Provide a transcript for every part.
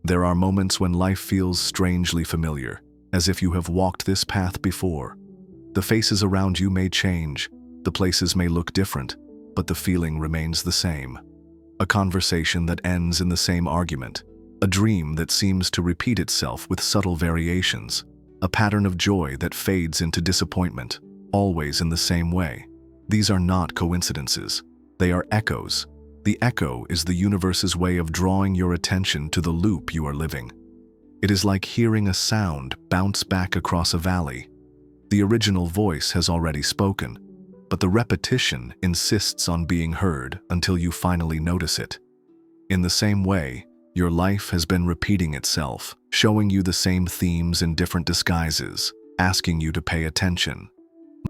There are moments when life feels strangely familiar, as if you have walked this path before. The faces around you may change, the places may look different, but the feeling remains the same. A conversation that ends in the same argument, a dream that seems to repeat itself with subtle variations, a pattern of joy that fades into disappointment, always in the same way. These are not coincidences. They are echoes. The echo is the universe's way of drawing your attention to the loop you are living. It is like hearing a sound bounce back across a valley. The original voice has already spoken, but the repetition insists on being heard until you finally notice it. In the same way, your life has been repeating itself, showing you the same themes in different disguises, asking you to pay attention.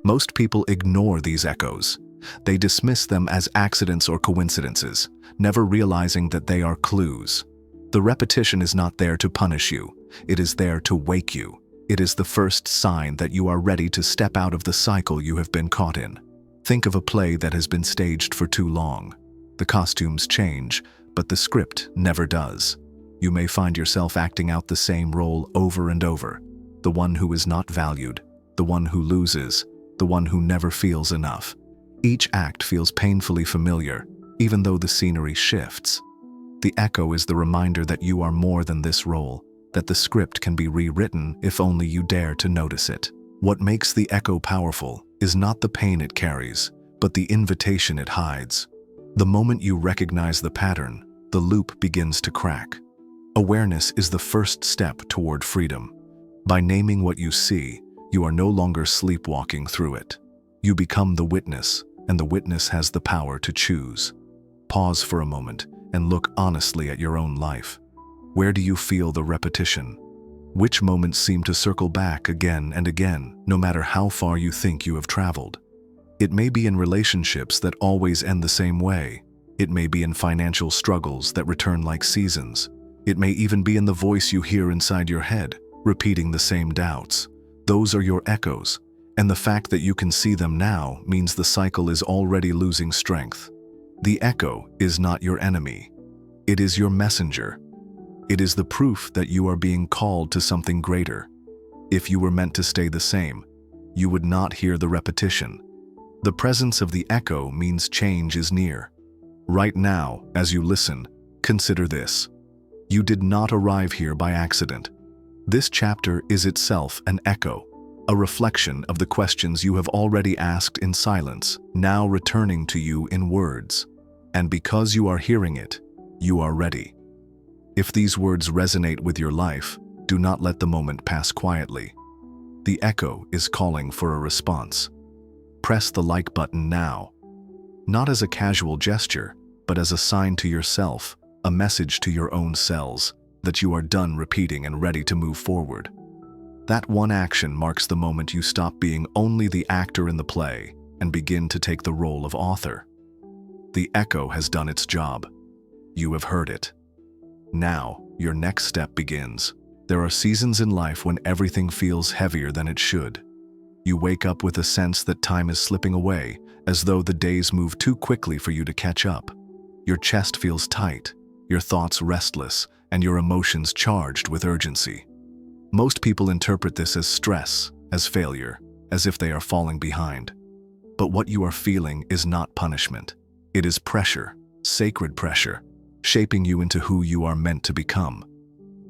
Most people ignore these echoes. They dismiss them as accidents or coincidences, never realizing that they are clues. The repetition is not there to punish you. It is there to wake you. It is the first sign that you are ready to step out of the cycle you have been caught in. Think of a play that has been staged for too long. The costumes change, but the script never does. You may find yourself acting out the same role over and over. The one who is not valued, the one who loses, the one who never feels enough. Each act feels painfully familiar, even though the scenery shifts. The echo is the reminder that you are more than this role, that the script can be rewritten if only you dare to notice it. What makes the echo powerful is not the pain it carries, but the invitation it hides. The moment you recognize the pattern, the loop begins to crack. Awareness is the first step toward freedom. By naming what you see, you are no longer sleepwalking through it. You become the witness, and the witness has the power to choose. Pause for a moment and look honestly at your own life. Where do you feel the repetition? Which moments seem to circle back again and again, no matter how far you think you have traveled? It may be in relationships that always end the same way. It may be in financial struggles that return like seasons. It may even be in the voice you hear inside your head, repeating the same doubts. Those are your echoes, and the fact that you can see them now means the cycle is already losing strength. The echo is not your enemy. It is your messenger. It is the proof that you are being called to something greater. If you were meant to stay the same, you would not hear the repetition. The presence of the echo means change is near. Right now, as you listen, consider this. You did not arrive here by accident. This chapter is itself an echo, a reflection of the questions you have already asked in silence, now returning to you in words. And because you are hearing it, you are ready. If these words resonate with your life, do not let the moment pass quietly. The echo is calling for a response. Press the like button now. Not as a casual gesture, but as a sign to yourself, a message to your own cells, that you are done repeating and ready to move forward. That one action marks the moment you stop being only the actor in the play and begin to take the role of author. The echo has done its job. You have heard it. Now, your next step begins. There are seasons in life when everything feels heavier than it should. You wake up with a sense that time is slipping away, as though the days move too quickly for you to catch up. Your chest feels tight, your thoughts restless, and your emotions charged with urgency. Most people interpret this as stress, as failure, as if they are falling behind. But what you are feeling is not punishment. It is pressure, sacred pressure, shaping you into who you are meant to become.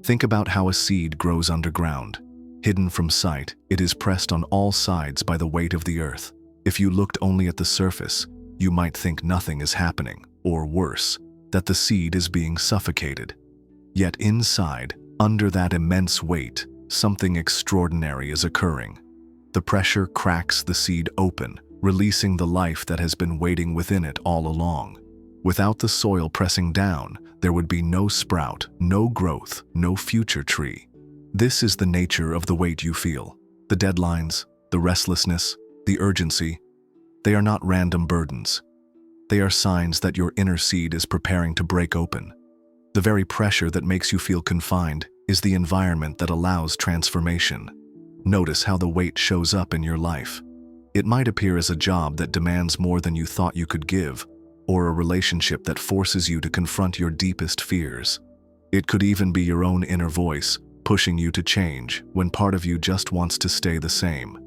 Think about how a seed grows underground. Hidden from sight, it is pressed on all sides by the weight of the earth. If you looked only at the surface, you might think nothing is happening, or worse, that the seed is being suffocated. Yet inside, under that immense weight, something extraordinary is occurring. The pressure cracks the seed open, releasing the life that has been waiting within it all along. Without the soil pressing down, there would be no sprout, no growth, no future tree. This is the nature of the weight you feel. The deadlines, the restlessness, the urgency. They are not random burdens. They are signs that your inner seed is preparing to break open. The very pressure that makes you feel confined is the environment that allows transformation. Notice how the weight shows up in your life. It might appear as a job that demands more than you thought you could give, or a relationship that forces you to confront your deepest fears. It could even be your own inner voice, pushing you to change when part of you just wants to stay the same.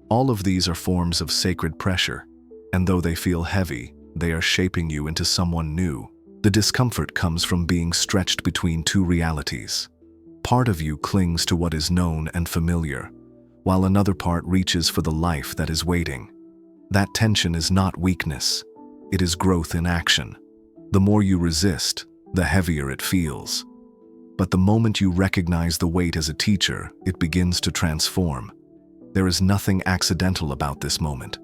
All of these are forms of sacred pressure, and though they feel heavy, they are shaping you into someone new. The discomfort comes from being stretched between two realities. Part of you clings to what is known and familiar, while another part reaches for the life that is waiting. That tension is not weakness, it is growth in action. The more you resist, the heavier it feels. But the moment you recognize the weight as a teacher, it begins to transform. There is nothing accidental about this moment.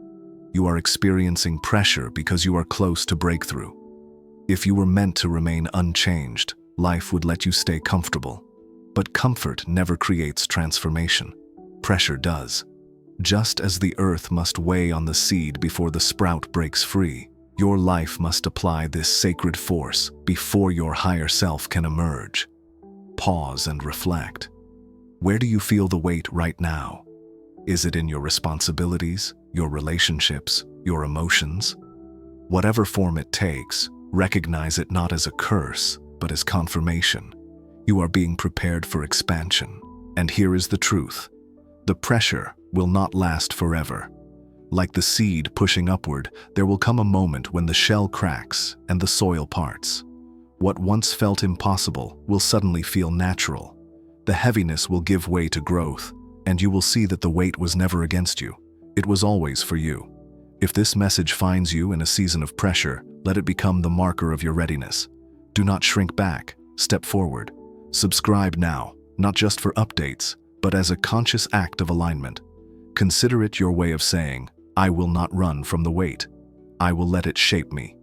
You are experiencing pressure because you are close to breakthrough. If you were meant to remain unchanged, life would let you stay comfortable. But comfort never creates transformation. Pressure does. Just as the earth must weigh on the seed before the sprout breaks free, your life must apply this sacred force before your higher self can emerge. Pause and reflect. Where do you feel the weight right now? Is it in your responsibilities, your relationships, your emotions? Whatever form it takes, recognize it not as a curse, but as confirmation. You are being prepared for expansion. And here is the truth. The pressure will not last forever. Like the seed pushing upward, there will come a moment when the shell cracks and the soil parts. What once felt impossible will suddenly feel natural. The heaviness will give way to growth, and you will see that the weight was never against you. It was always for you. If this message finds you in a season of pressure, let it become the marker of your readiness. Do not shrink back, step forward. Subscribe now, not just for updates, but as a conscious act of alignment. Consider it your way of saying, I will not run from the weight. I will let it shape me.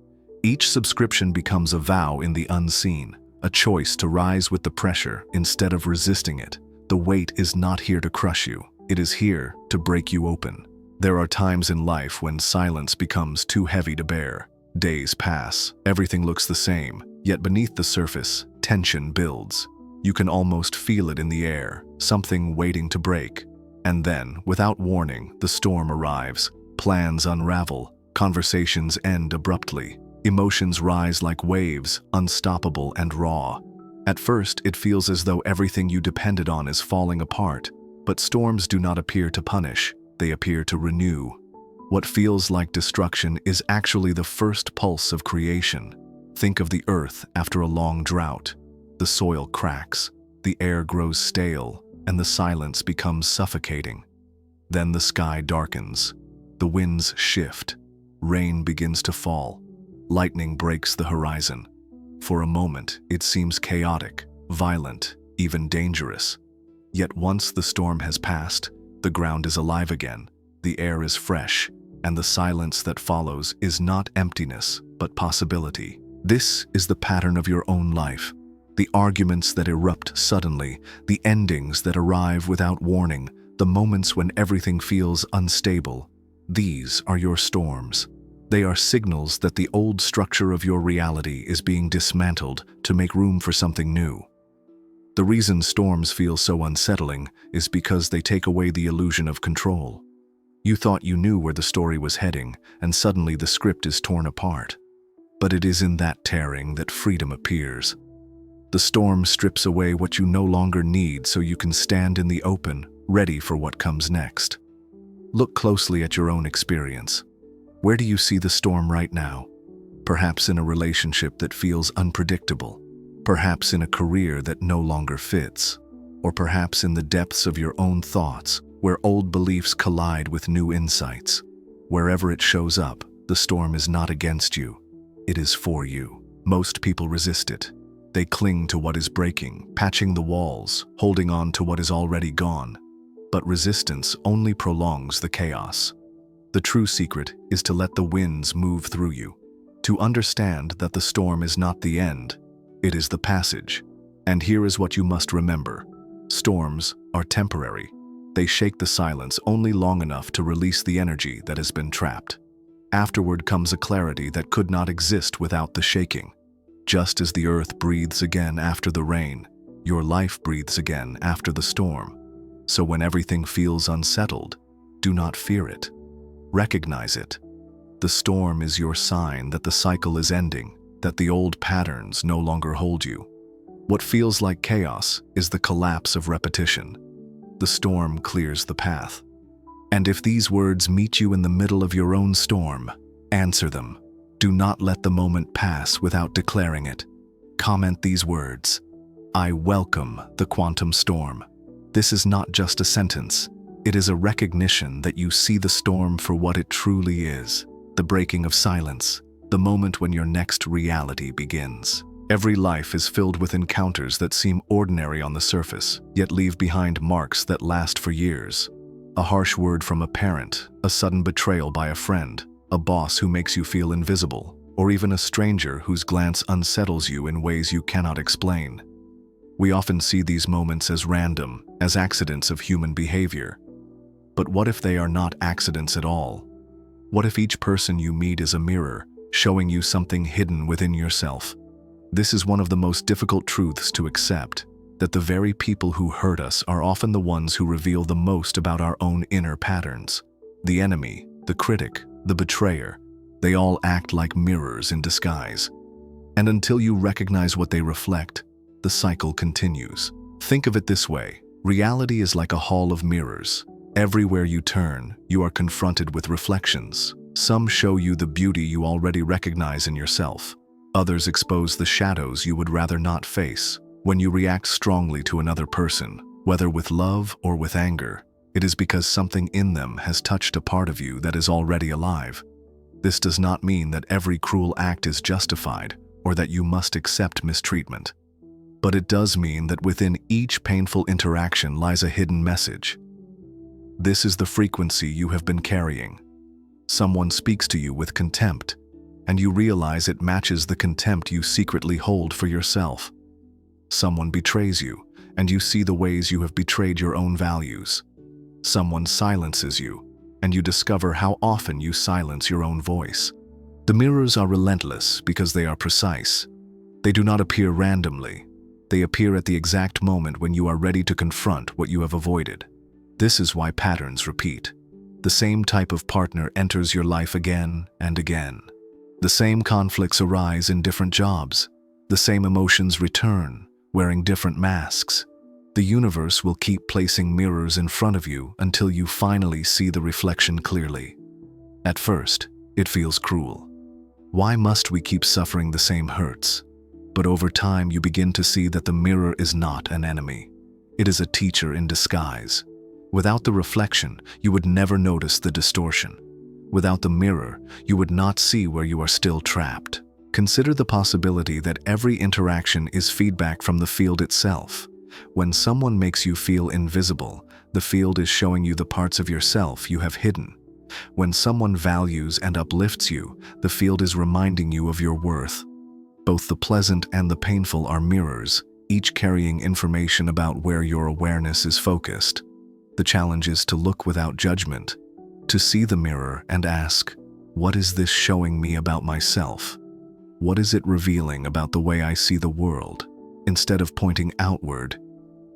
Each subscription becomes a vow in the unseen, a choice to rise with the pressure instead of resisting it. The weight is not here to crush you. It is here to break you open. There are times in life when silence becomes too heavy to bear. Days pass, everything looks the same, yet beneath the surface, tension builds. You can almost feel it in the air, something waiting to break. And then, without warning, the storm arrives. Plans unravel, conversations end abruptly. Emotions rise like waves, unstoppable and raw. At first, it feels as though everything you depended on is falling apart. But storms do not appear to punish, they appear to renew. What feels like destruction is actually the first pulse of creation. Think of the earth after a long drought. The soil cracks, the air grows stale, and the silence becomes suffocating. Then the sky darkens. The winds shift. Rain begins to fall. Lightning breaks the horizon. For a moment, it seems chaotic, violent, even dangerous. Yet once the storm has passed, the ground is alive again, the air is fresh, and the silence that follows is not emptiness, but possibility. This is the pattern of your own life. The arguments that erupt suddenly, the endings that arrive without warning, the moments when everything feels unstable. These are your storms. They are signals that the old structure of your reality is being dismantled to make room for something new. The reason storms feel so unsettling is because they take away the illusion of control. You thought you knew where the story was heading, and suddenly the script is torn apart. But it is in that tearing that freedom appears. The storm strips away what you no longer need so you can stand in the open, ready for what comes next. Look closely at your own experience. Where do you see the storm right now? Perhaps in a relationship that feels unpredictable. Perhaps in a career that no longer fits. Or perhaps in the depths of your own thoughts, where old beliefs collide with new insights. Wherever it shows up, the storm is not against you. It is for you. Most people resist it. They cling to what is breaking, patching the walls, holding on to what is already gone. But resistance only prolongs the chaos. The true secret is to let the winds move through you, to understand that the storm is not the end, it is the passage. And here is what you must remember. Storms are temporary. They shake the silence only long enough to release the energy that has been trapped. Afterward comes a clarity that could not exist without the shaking. Just as the earth breathes again after the rain, your life breathes again after the storm. So when everything feels unsettled, do not fear it. Recognize it. The storm is your sign that the cycle is ending, that the old patterns no longer hold you. What feels like chaos is the collapse of repetition. The storm clears the path. And if these words meet you in the middle of your own storm, answer them. Do not let the moment pass without declaring it. Comment these words: I welcome the quantum storm. This is not just a sentence. It is a recognition that you see the storm for what it truly is. The breaking of silence, the moment when your next reality begins. Every life is filled with encounters that seem ordinary on the surface, yet leave behind marks that last for years. A harsh word from a parent, a sudden betrayal by a friend, a boss who makes you feel invisible, or even a stranger whose glance unsettles you in ways you cannot explain. We often see these moments as random, as accidents of human behavior. But what if they are not accidents at all? What if each person you meet is a mirror, showing you something hidden within yourself? This is one of the most difficult truths to accept, that the very people who hurt us are often the ones who reveal the most about our own inner patterns. The enemy, the critic, the betrayer, they all act like mirrors in disguise. And until you recognize what they reflect, the cycle continues. Think of it this way: reality is like a hall of mirrors. Everywhere you turn, you are confronted with reflections. Some show you the beauty you already recognize in yourself. Others expose the shadows you would rather not face. When you react strongly to another person, whether with love or with anger, it is because something in them has touched a part of you that is already alive. This does not mean that every cruel act is justified or that you must accept mistreatment. But it does mean that within each painful interaction lies a hidden message. This is the frequency you have been carrying. Someone speaks to you with contempt, and you realize it matches the contempt you secretly hold for yourself. Someone betrays you, and you see the ways you have betrayed your own values. Someone silences you, and you discover how often you silence your own voice. The mirrors are relentless because they are precise. They do not appear randomly. They appear at the exact moment when you are ready to confront what you have avoided. This is why patterns repeat. The same type of partner enters your life again and again. The same conflicts arise in different jobs. The same emotions return, wearing different masks. The universe will keep placing mirrors in front of you until you finally see the reflection clearly. At first, it feels cruel. Why must we keep suffering the same hurts? But over time, you begin to see that the mirror is not an enemy. It is a teacher in disguise. Without the reflection, you would never notice the distortion. Without the mirror, you would not see where you are still trapped. Consider the possibility that every interaction is feedback from the field itself. When someone makes you feel invisible, the field is showing you the parts of yourself you have hidden. When someone values and uplifts you, the field is reminding you of your worth. Both the pleasant and the painful are mirrors, each carrying information about where your awareness is focused. The challenge is to look without judgment, to see the mirror and ask, what is this showing me about myself? What is it revealing about the way I see the world? Instead of pointing outward,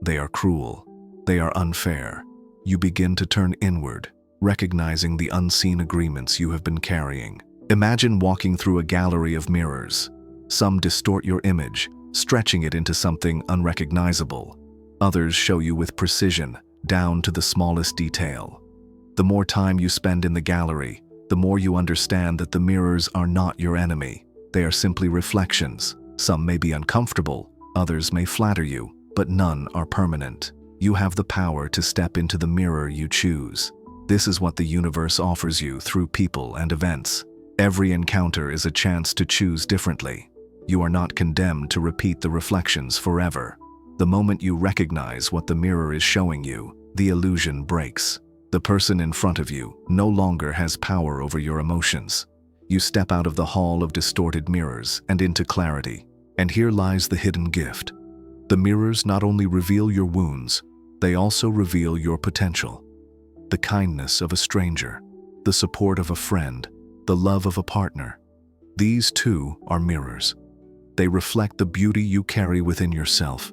they are cruel, they are unfair. You begin to turn inward, recognizing the unseen agreements you have been carrying. Imagine walking through a gallery of mirrors. Some distort your image, stretching it into something unrecognizable. Others show you with precision, down to the smallest detail. The more time you spend in the gallery, the more you understand that the mirrors are not your enemy. They are simply reflections. Some may be uncomfortable, others may flatter you, but none are permanent. You have the power to step into the mirror you choose. This is what the universe offers you through people and events. Every encounter is a chance to choose differently. You are not condemned to repeat the reflections forever. The moment you recognize what the mirror is showing you, the illusion breaks. The person in front of you no longer has power over your emotions. You step out of the hall of distorted mirrors and into clarity. And here lies the hidden gift. The mirrors not only reveal your wounds, they also reveal your potential. The kindness of a stranger, the support of a friend, the love of a partner. These too are mirrors. They reflect the beauty you carry within yourself,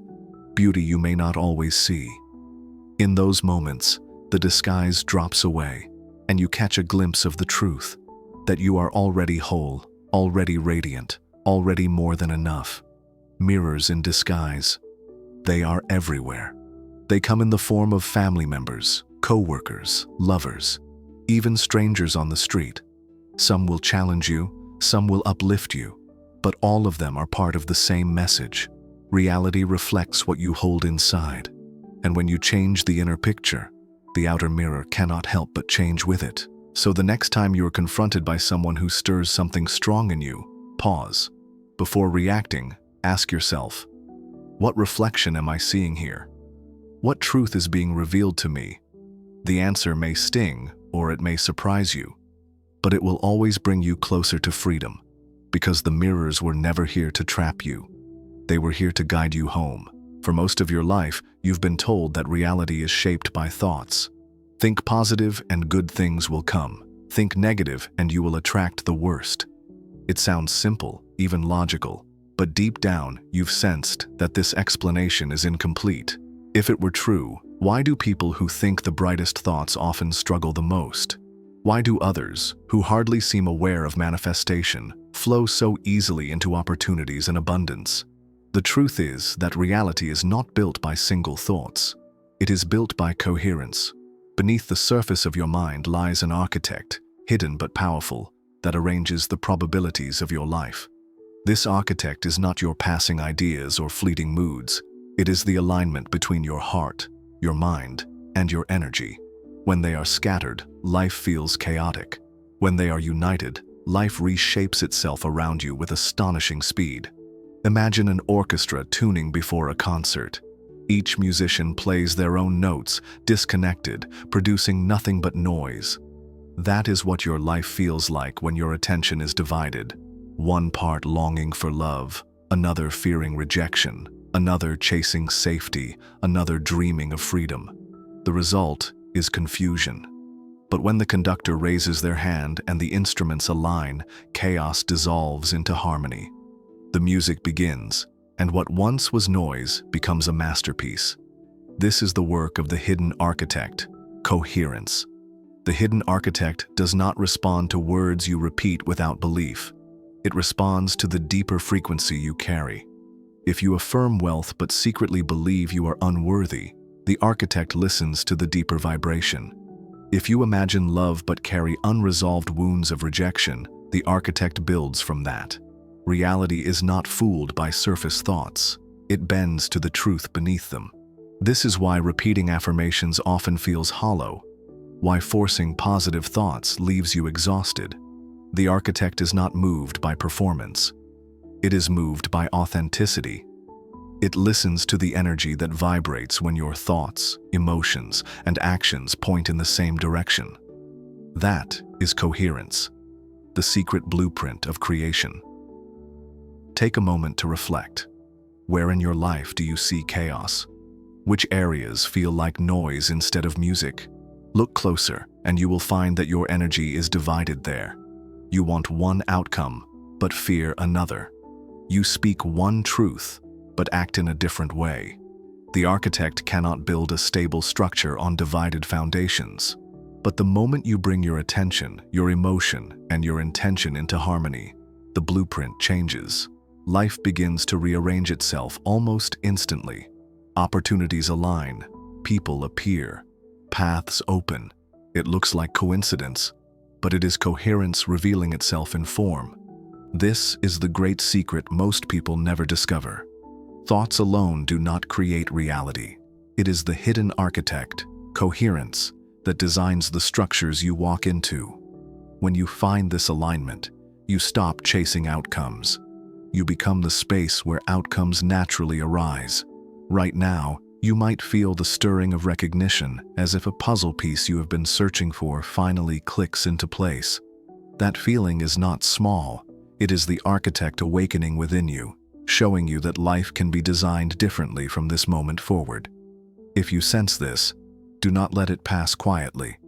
beauty you may not always see. In those moments, the disguise drops away, and you catch a glimpse of the truth, that you are already whole, already radiant, already more than enough. mirrors in disguise. They are everywhere. They come in the form of family members, co-workers, lovers, even strangers on the street. Some will challenge you, some will uplift you, but all of them are part of the same message. Reality reflects what you hold inside, and when you change the inner picture, the outer mirror cannot help but change with it. So the next time you are confronted by someone who stirs something strong in you, pause. Before reacting, ask yourself, what reflection am I seeing here? What truth is being revealed to me? The answer may sting, or it may surprise you, but it will always bring you closer to freedom, because the mirrors were never here to trap you. They were here to guide you home. For most of your life, you've been told that reality is shaped by thoughts. Think positive and good things will come. Think negative and you will attract the worst. It sounds simple, even logical, but deep down, you've sensed that this explanation is incomplete. If it were true, why do people who think the brightest thoughts often struggle the most? Why do others, who hardly seem aware of manifestation, flow so easily into opportunities and abundance? The truth is that reality is not built by single thoughts. It is built by coherence. Beneath the surface of your mind lies an architect, hidden but powerful, that arranges the probabilities of your life. This architect is not your passing ideas or fleeting moods. It is the alignment between your heart, your mind, and your energy. When they are scattered, life feels chaotic. When they are united, life reshapes itself around you with astonishing speed. Imagine an orchestra tuning before a concert. Each musician plays their own notes, disconnected, producing nothing but noise. That is what your life feels like when your attention is divided. One part longing for love, another fearing rejection, another chasing safety, another dreaming of freedom. The result is confusion. But when the conductor raises their hand and the instruments align, chaos dissolves into harmony. The music begins, and what once was noise becomes a masterpiece. This is the work of the hidden architect, coherence. The hidden architect does not respond to words you repeat without belief. It responds to the deeper frequency you carry. If you affirm wealth but secretly believe you are unworthy, the architect listens to the deeper vibration. If you imagine love but carry unresolved wounds of rejection, the architect builds from that. Reality is not fooled by surface thoughts. It bends to the truth beneath them. This is why repeating affirmations often feels hollow, why forcing positive thoughts leaves you exhausted. The architect is not moved by performance. It is moved by authenticity. It listens to the energy that vibrates when your thoughts, emotions, and actions point in the same direction. That is coherence, the secret blueprint of creation. Take a moment to reflect. Where in your life do you see chaos? Which areas feel like noise instead of music? Look closer, and you will find that your energy is divided there. You want one outcome, but fear another. You speak one truth, but act in a different way. The architect cannot build a stable structure on divided foundations. But the moment you bring your attention, your emotion, and your intention into harmony, the blueprint changes. Life begins to rearrange itself almost instantly. Opportunities align, people appear, paths open. It looks like coincidence, but it is coherence revealing itself in form. This is the great secret most people never discover. Thoughts alone do not create reality. It is the hidden architect, coherence, that designs the structures you walk into. When you find this alignment, you stop chasing outcomes. You become the space where outcomes naturally arise. Right now, you might feel the stirring of recognition, as if a puzzle piece you have been searching for finally clicks into place. That feeling is not small. It is the architect awakening within you, showing you that life can be designed differently from this moment forward. If you sense this, do not let it pass quietly.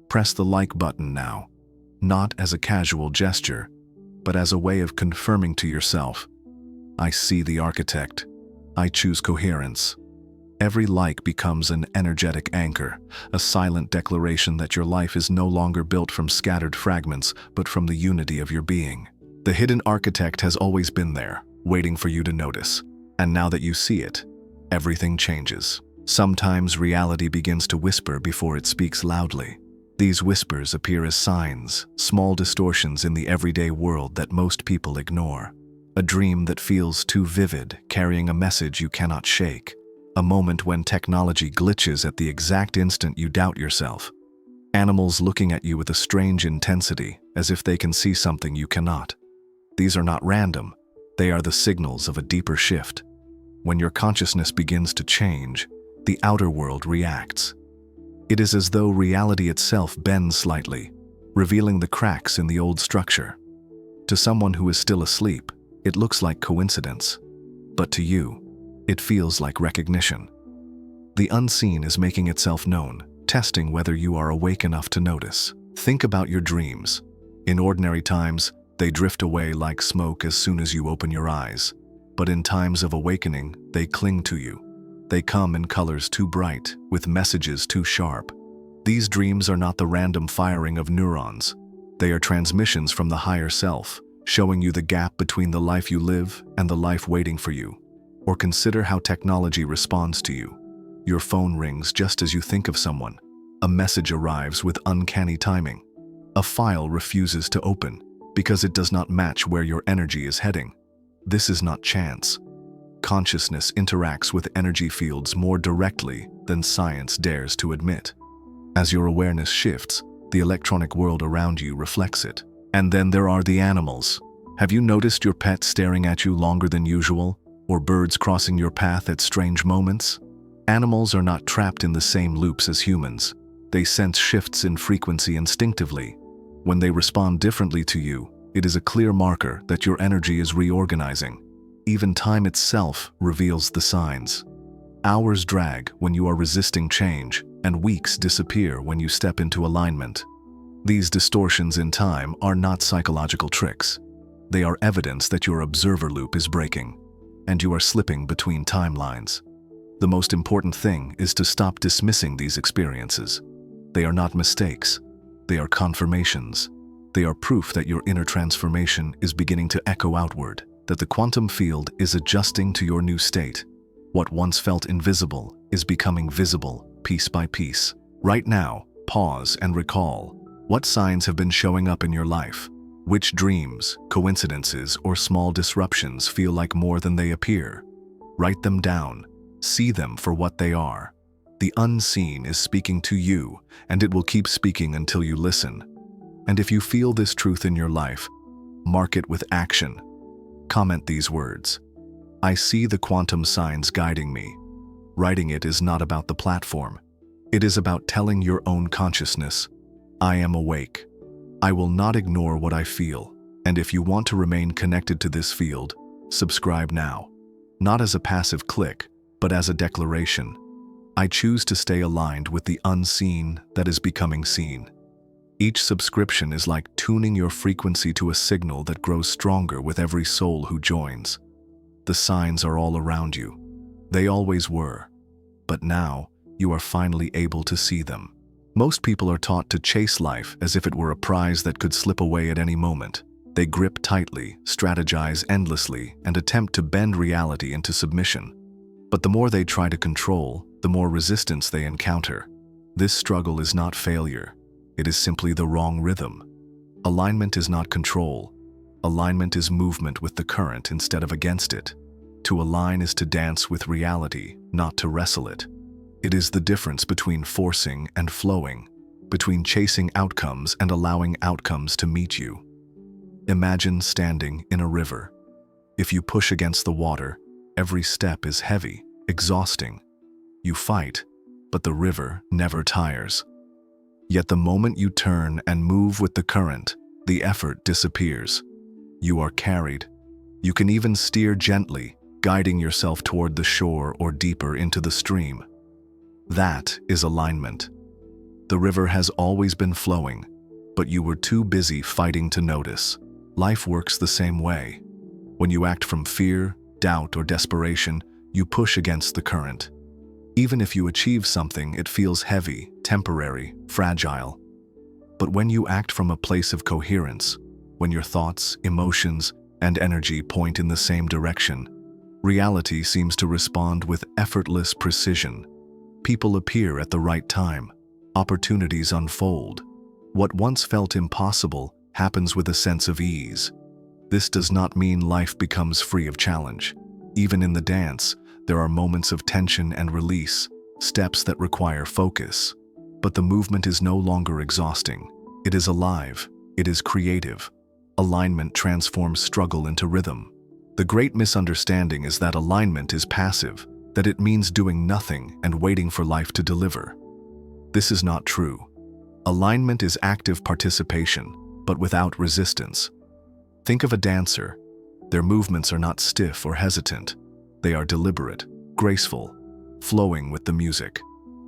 Press the like button now, not as a casual gesture, but as a way of confirming to yourself, I see the architect. I choose coherence. Every like becomes an energetic anchor, a silent declaration that your life is no longer built from scattered fragments, but from the unity of your being. The hidden architect has always been there, waiting for you to notice. And now that you see it, everything changes. Sometimes reality begins to whisper before it speaks loudly. These whispers appear as signs, small distortions in the everyday world that most people ignore. A dream that feels too vivid, carrying a message you cannot shake. A moment when technology glitches at the exact instant you doubt yourself. Animals looking at you with a strange intensity, as if they can see something you cannot. These are not random. They are the signals of a deeper shift. When your consciousness begins to change, the outer world reacts. It is as though reality itself bends slightly, revealing the cracks in the old structure. To someone who is still asleep, it looks like coincidence. But to you, it feels like recognition. The unseen is making itself known, testing whether you are awake enough to notice. Think about your dreams. In ordinary times, they drift away like smoke as soon as you open your eyes. But in times of awakening, they cling to you. They come in colors too bright, with messages too sharp. These dreams are not the random firing of neurons. They are transmissions from the higher self, showing you the gap between the life you live and the life waiting for you. Or consider how technology responds to you. Your phone rings just as you think of someone. A message arrives with uncanny timing. A file refuses to open because it does not match where your energy is heading. This is not chance. Consciousness interacts with energy fields more directly than science dares to admit. As your awareness shifts, the electronic world around you reflects it. And then there are the animals. Have you noticed your pet staring at you longer than usual, or birds crossing your path at strange moments? Animals are not trapped in the same loops as humans. They sense shifts in frequency instinctively. When they respond differently to you, it is a clear marker that your energy is reorganizing. Even time itself reveals the signs. Hours drag when you are resisting change, and weeks disappear when you step into alignment. These distortions in time are not psychological tricks. They are evidence that your observer loop is breaking, and you are slipping between timelines. The most important thing is to stop dismissing these experiences. They are not mistakes. They are confirmations. They are proof that your inner transformation is beginning to echo outward, that the quantum field is adjusting to your new state. What once felt invisible is becoming visible, piece by piece. Right now, pause and recall. What signs have been showing up in your life? Which dreams, coincidences, or small disruptions feel like more than they appear? Write them down. See them for what they are. The unseen is speaking to you, and it will keep speaking until you listen. And if you feel this truth in your life, mark it with action. Comment these words. I see the quantum signs guiding me. Writing it is not about the platform. It is about telling your own consciousness, I am awake. I will not ignore what I feel. And if you want to remain connected to this field, subscribe now. Not as a passive click, but as a declaration. I choose to stay aligned with the unseen that is becoming seen. Each subscription is like tuning your frequency to a signal that grows stronger with every soul who joins. The signs are all around you. They always were. But now, you are finally able to see them. Most people are taught to chase life as if it were a prize that could slip away at any moment. They grip tightly, strategize endlessly, and attempt to bend reality into submission. But the more they try to control, the more resistance they encounter. This struggle is not failure. It is simply the wrong rhythm. Alignment is not control. Alignment is movement with the current instead of against it. To align is to dance with reality, not to wrestle it. It is the difference between forcing and flowing, between chasing outcomes and allowing outcomes to meet you. Imagine standing in a river. If you push against the water, every step is heavy, exhausting. You fight, but the river never tires. Yet the moment you turn and move with the current, the effort disappears. You are carried. You can even steer gently, guiding yourself toward the shore or deeper into the stream. That is alignment. The river has always been flowing, but you were too busy fighting to notice. Life works the same way. When you act from fear, doubt, or desperation, you push against the current. Even if you achieve something, it feels heavy, temporary, fragile. But when you act from a place of coherence, when your thoughts, emotions, and energy point in the same direction, Reality seems to respond with effortless precision. People appear at the right time. Opportunities unfold. What once felt impossible happens with a sense of ease. This does not mean life becomes free of challenge. Even in the dance, there are moments of tension and release, steps that require focus. But the movement is no longer exhausting. It is alive. It is creative. Alignment transforms struggle into rhythm. The great misunderstanding is that alignment is passive, that it means doing nothing and waiting for life to deliver. This is not true. Alignment is active participation, but without resistance. Think of a dancer. Their movements are not stiff or hesitant. They are deliberate, graceful, flowing with the music.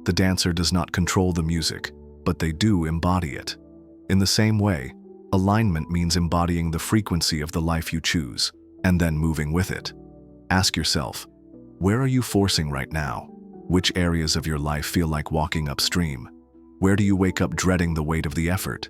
The dancer does not control the music, but they do embody it. In the same way, alignment means embodying the frequency of the life you choose, and then moving with it. Ask yourself, where are you forcing right now? Which areas of your life feel like walking upstream? Where do you wake up dreading the weight of the effort?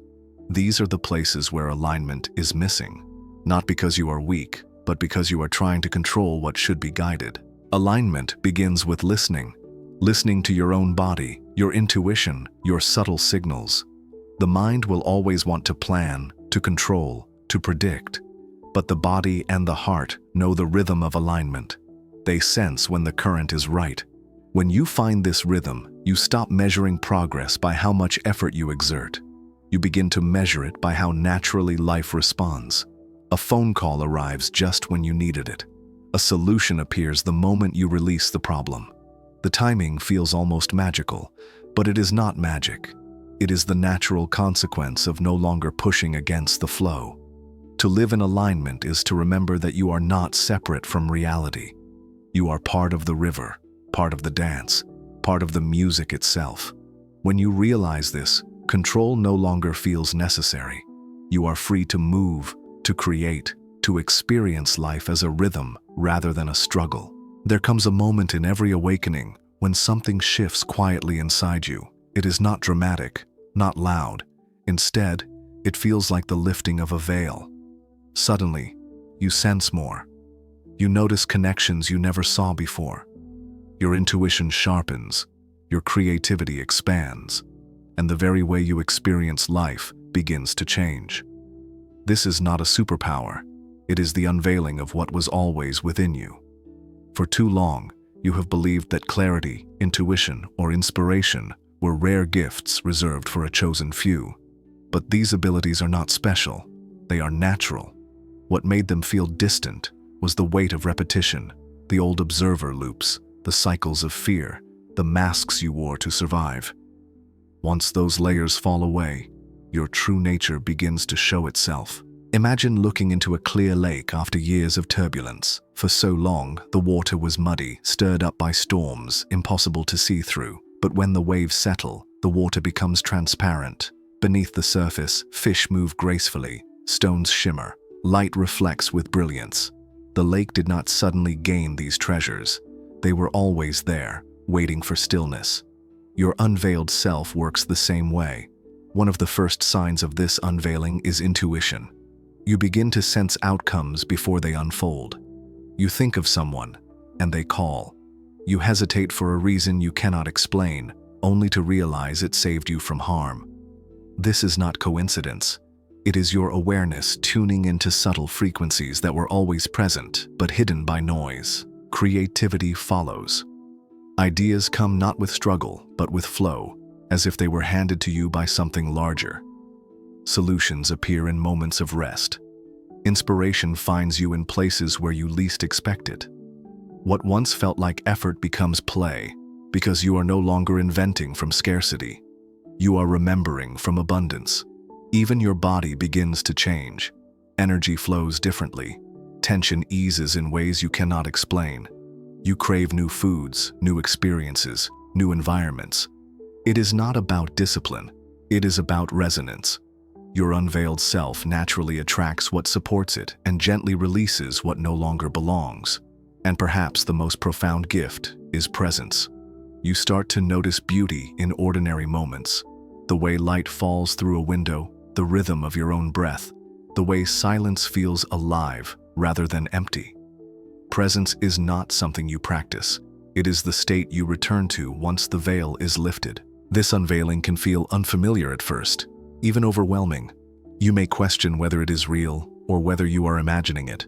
These are the places where alignment is missing. Not because you are weak, but because you are trying to control what should be guided. Alignment begins with listening. Listening to your own body, your intuition, your subtle signals. The mind will always want to plan, to control, to predict. But the body and the heart know the rhythm of alignment. They sense when the current is right. When you find this rhythm, you stop measuring progress by how much effort you exert. You begin to measure it by how naturally life responds. A phone call arrives just when you needed it. A solution appears the moment you release the problem. The timing feels almost magical, but it is not magic. It is the natural consequence of no longer pushing against the flow. To live in alignment is to remember that you are not separate from reality. You are part of the river, part of the dance, part of the music itself. When you realize this, control no longer feels necessary. You are free to move, to create, to experience life as a rhythm rather than a struggle. There comes a moment in every awakening when something shifts quietly inside you. It is not dramatic, not loud. Instead, it feels like the lifting of a veil. Suddenly, you sense more. You notice connections you never saw before. Your intuition sharpens, your creativity expands, and the very way you experience life begins to change. This is not a superpower. It is the unveiling of what was always within you. For too long, you have believed that clarity, intuition, or inspiration were rare gifts reserved for a chosen few. But these abilities are not special. They are natural. What made them feel distant was the weight of repetition, the old observer loops, the cycles of fear, the masks you wore to survive. Once those layers fall away, your true nature begins to show itself. Imagine looking into a clear lake after years of turbulence. For so long, the water was muddy, stirred up by storms, impossible to see through. But when the waves settle, the water becomes transparent. Beneath the surface, fish move gracefully, stones shimmer, light reflects with brilliance. The lake did not suddenly gain these treasures. They were always there, waiting for stillness. Your unveiled self works the same way. One of the first signs of this unveiling is intuition. You begin to sense outcomes before they unfold. You think of someone, and they call. You hesitate for a reason you cannot explain, only to realize it saved you from harm. This is not coincidence. It is your awareness tuning into subtle frequencies that were always present, but hidden by noise. Creativity follows. Ideas come not with struggle, but with flow, as if they were handed to you by something larger. Solutions appear in moments of rest. Inspiration finds you in places where you least expect it. What once felt like effort becomes play, because you are no longer inventing from scarcity. You are remembering from abundance. Even your body begins to change. Energy flows differently. Tension eases in ways you cannot explain. You crave new foods, new experiences, new environments. It is not about discipline. It is about resonance. Your unveiled self naturally attracts what supports it and gently releases what no longer belongs. And perhaps the most profound gift is presence. You start to notice beauty in ordinary moments. The way light falls through a window, the rhythm of your own breath, the way silence feels alive rather than empty. Presence is not something you practice. It is the state you return to once the veil is lifted. This unveiling can feel unfamiliar at first, even overwhelming. You may question whether it is real or whether you are imagining it.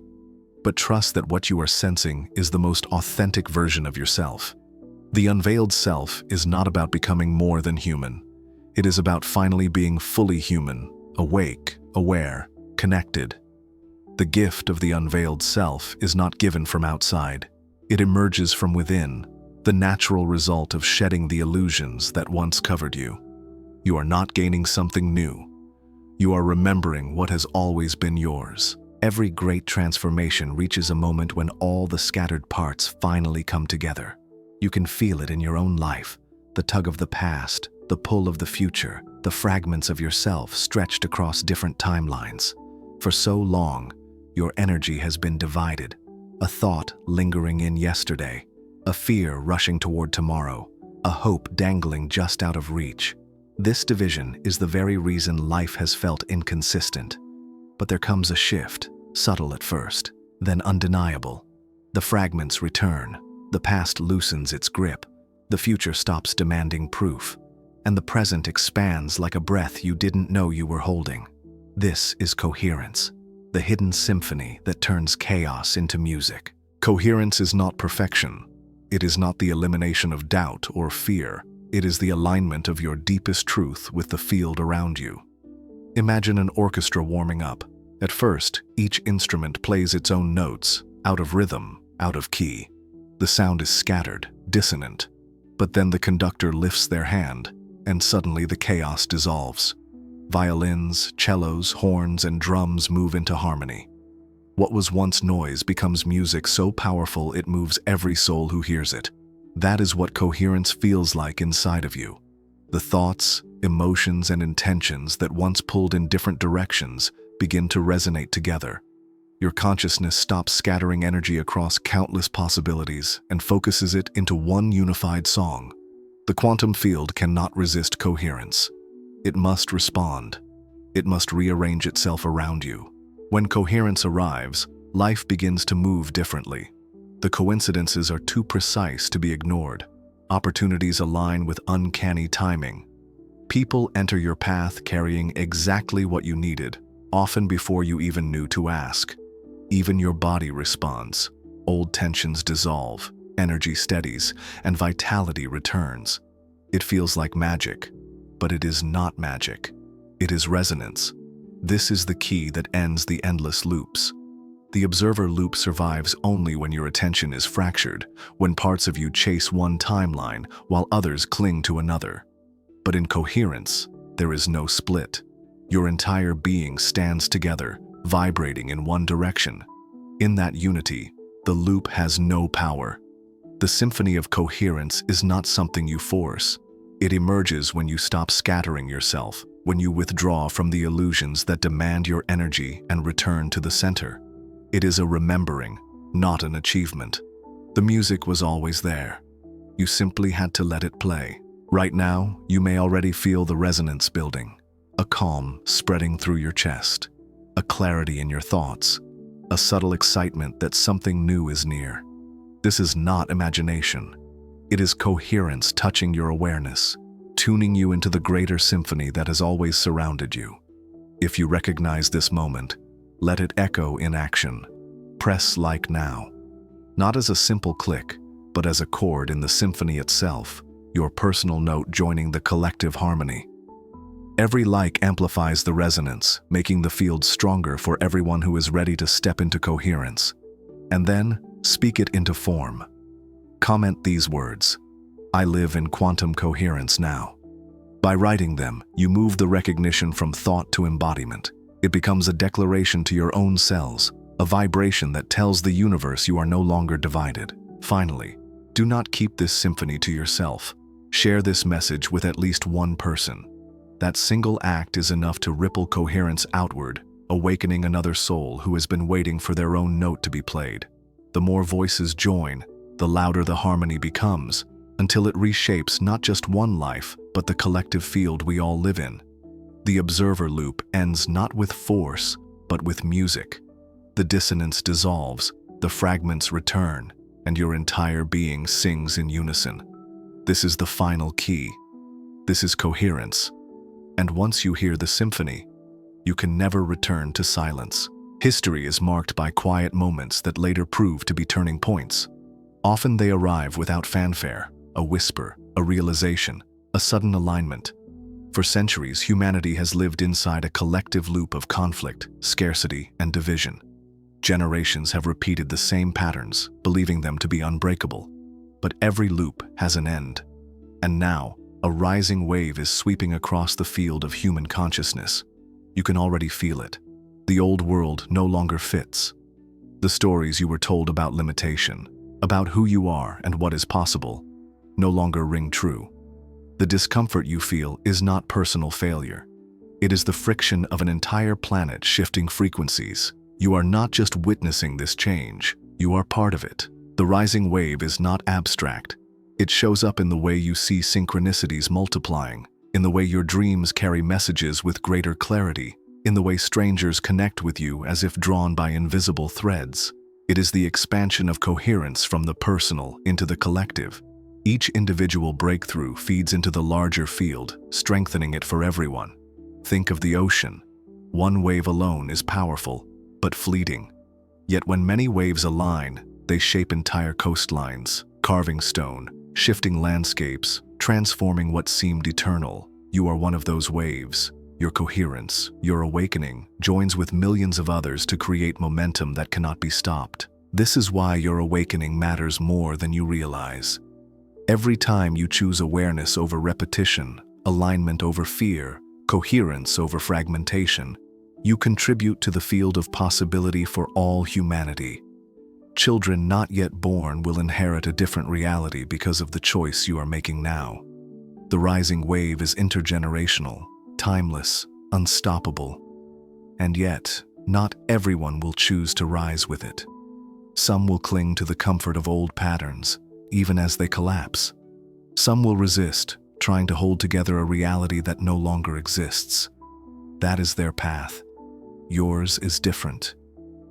But trust that what you are sensing is the most authentic version of yourself. The unveiled self is not about becoming more than human. It is about finally being fully human, awake, aware, connected. The gift of the unveiled self is not given from outside. It emerges from within, the natural result of shedding the illusions that once covered you. You are not gaining something new. You are remembering what has always been yours. Every great transformation reaches a moment when all the scattered parts finally come together. You can feel it in your own life, the tug of the past, the pull of the future, the fragments of yourself stretched across different timelines. For so long, your energy has been divided, a thought lingering in yesterday, a fear rushing toward tomorrow, a hope dangling just out of reach. This division is the very reason life has felt inconsistent. But there comes a shift, subtle at first, then undeniable. The fragments return, the past loosens its grip, the future stops demanding proof, and the present expands like a breath you didn't know you were holding. This is coherence, the hidden symphony that turns chaos into music. Coherence is not perfection. It is not the elimination of doubt or fear. It is the alignment of your deepest truth with the field around you. Imagine an orchestra warming up. At first, each instrument plays its own notes, out of rhythm, out of key. The sound is scattered, dissonant. But then the conductor lifts their hand, and suddenly the chaos dissolves. Violins, cellos, horns, and drums move into harmony. What was once noise becomes music so powerful it moves every soul who hears it. That is what coherence feels like inside of you. The thoughts, emotions, and intentions that once pulled in different directions begin to resonate together. Your consciousness stops scattering energy across countless possibilities and focuses it into one unified song. The quantum field cannot resist coherence. It must respond. It must rearrange itself around you. When coherence arrives, life begins to move differently. The coincidences are too precise to be ignored. Opportunities align with uncanny timing. People enter your path carrying exactly what you needed, often before you even knew to ask. Even your body responds. Old tensions dissolve, energy steadies, and vitality returns. It feels like magic, but it is not magic. It is resonance. This is the key that ends the endless loops. The observer loop survives only when your attention is fractured, when parts of you chase one timeline while others cling to another. But in coherence, there is no split. Your entire being stands together, vibrating in one direction. In that unity, the loop has no power. The symphony of coherence is not something you force. It emerges when you stop scattering yourself, when you withdraw from the illusions that demand your energy and return to the center. It is a remembering, not an achievement. The music was always there. You simply had to let it play. Right now, you may already feel the resonance building, a calm spreading through your chest, a clarity in your thoughts, a subtle excitement that something new is near. This is not imagination. It is coherence touching your awareness, tuning you into the greater symphony that has always surrounded you. If you recognize this moment, let it echo in action. Press like now. Not as a simple click, but as a chord in the symphony itself, your personal note joining the collective harmony. Every like amplifies the resonance, making the field stronger for everyone who is ready to step into coherence. And then, speak it into form. Comment these words: I live in quantum coherence now. By writing them, you move the recognition from thought to embodiment. It becomes a declaration to your own cells, a vibration that tells the universe you are no longer divided. Finally, do not keep this symphony to yourself. Share this message with at least one person. That single act is enough to ripple coherence outward, awakening another soul who has been waiting for their own note to be played. The more voices join, the louder the harmony becomes, until it reshapes not just one life, but the collective field we all live in. The observer loop ends not with force, but with music. The dissonance dissolves, The fragments return, and your entire being sings in unison. This is the final key. This is coherence. And once you hear the symphony, you can never return to silence. History is marked by quiet moments that later prove to be turning points. Often they arrive without fanfare, a whisper, a realization, a sudden alignment. For centuries, humanity has lived inside a collective loop of conflict, scarcity, and division. Generations have repeated the same patterns, believing them to be unbreakable. But every loop has an end. And now, a rising wave is sweeping across the field of human consciousness. You can already feel it. The old world no longer fits. The stories you were told about limitation, about who you are and what is possible, no longer ring true. The discomfort you feel is not personal failure. It is the friction of an entire planet shifting frequencies. You are not just witnessing this change, you are part of it. The rising wave is not abstract. It shows up in the way you see synchronicities multiplying, in the way your dreams carry messages with greater clarity, in the way strangers connect with you as if drawn by invisible threads. It is the expansion of coherence from the personal into the collective. Each individual breakthrough feeds into the larger field, strengthening it for everyone. Think of the ocean. One wave alone is powerful, but fleeting. Yet when many waves align, they shape entire coastlines, carving stone, shifting landscapes, transforming what seemed eternal. You are one of those waves. Your coherence, your awakening, joins with millions of others to create momentum that cannot be stopped. This is why your awakening matters more than you realize. Every time you choose awareness over repetition, alignment over fear, coherence over fragmentation, you contribute to the field of possibility for all humanity. Children not yet born will inherit a different reality because of the choice you are making now. The rising wave is intergenerational, timeless, unstoppable. And yet, not everyone will choose to rise with it. Some will cling to the comfort of old patterns, even as they collapse. Some will resist, trying to hold together a reality that no longer exists. That is their path. Yours is different.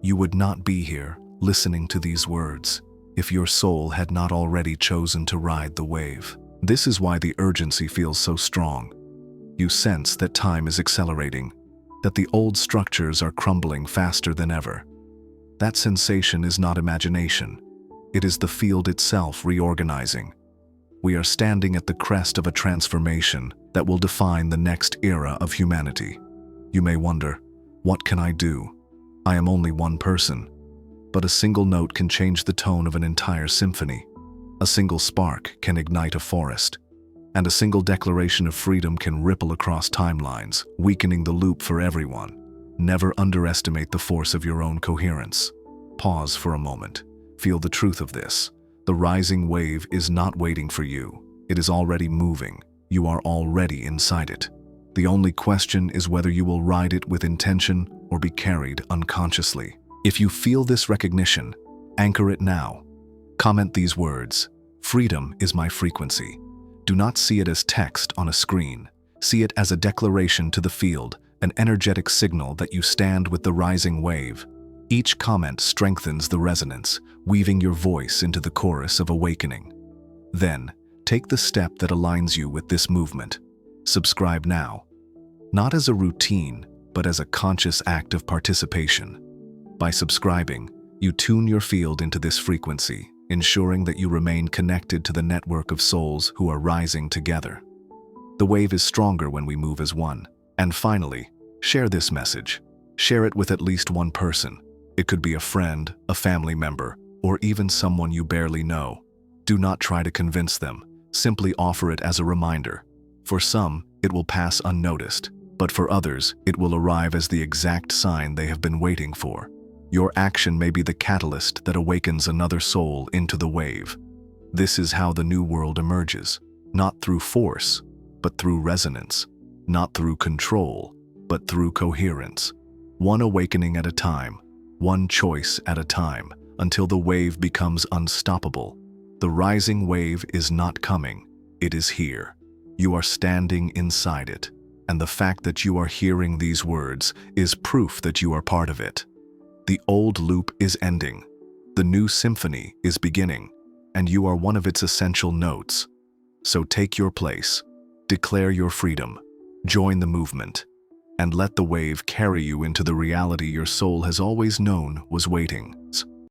You would not be here, listening to these words, if your soul had not already chosen to ride the wave. This is why the urgency feels so strong. You sense that time is accelerating, that the old structures are crumbling faster than ever. That sensation is not imagination. It is the field itself reorganizing. We are standing at the crest of a transformation that will define the next era of humanity. You may wonder, what can I do? I am only one person. But a single note can change the tone of an entire symphony. A single spark can ignite a forest. And a single declaration of freedom can ripple across timelines, weakening the loop for everyone. Never underestimate the force of your own coherence. Pause for a moment. Feel the truth of this. The rising wave is not waiting for you. It is already moving. You are already inside it. The only question is whether you will ride it with intention or be carried unconsciously. If you feel this recognition, anchor it now. Comment these words: "Freedom is my frequency." Do not see it as text on a screen. See it as a declaration to the field, an energetic signal that you stand with the rising wave. Each comment strengthens the resonance, weaving your voice into the chorus of awakening. Then, take the step that aligns you with this movement. Subscribe now. Not as a routine, but as a conscious act of participation. By subscribing, you tune your field into this frequency, ensuring that you remain connected to the network of souls who are rising together. The wave is stronger when we move as one. And finally, share this message. Share it with at least one person. It could be a friend, a family member, or even someone you barely know. Do not try to convince them. Simply offer it as a reminder. For some, it will pass unnoticed, but for others, it will arrive as the exact sign they have been waiting for. Your action may be the catalyst that awakens another soul into the wave. This is how the new world emerges, not through force, but through resonance, not through control, but through coherence. One awakening at a time, one choice at a time, until the wave becomes unstoppable. The rising wave is not coming, it is here. You are standing inside it, and the fact that you are hearing these words is proof that you are part of it. The old loop is ending. The new symphony is beginning, and you are one of its essential notes. So take your place, declare your freedom, join the movement, and let the wave carry you into the reality your soul has always known was waiting.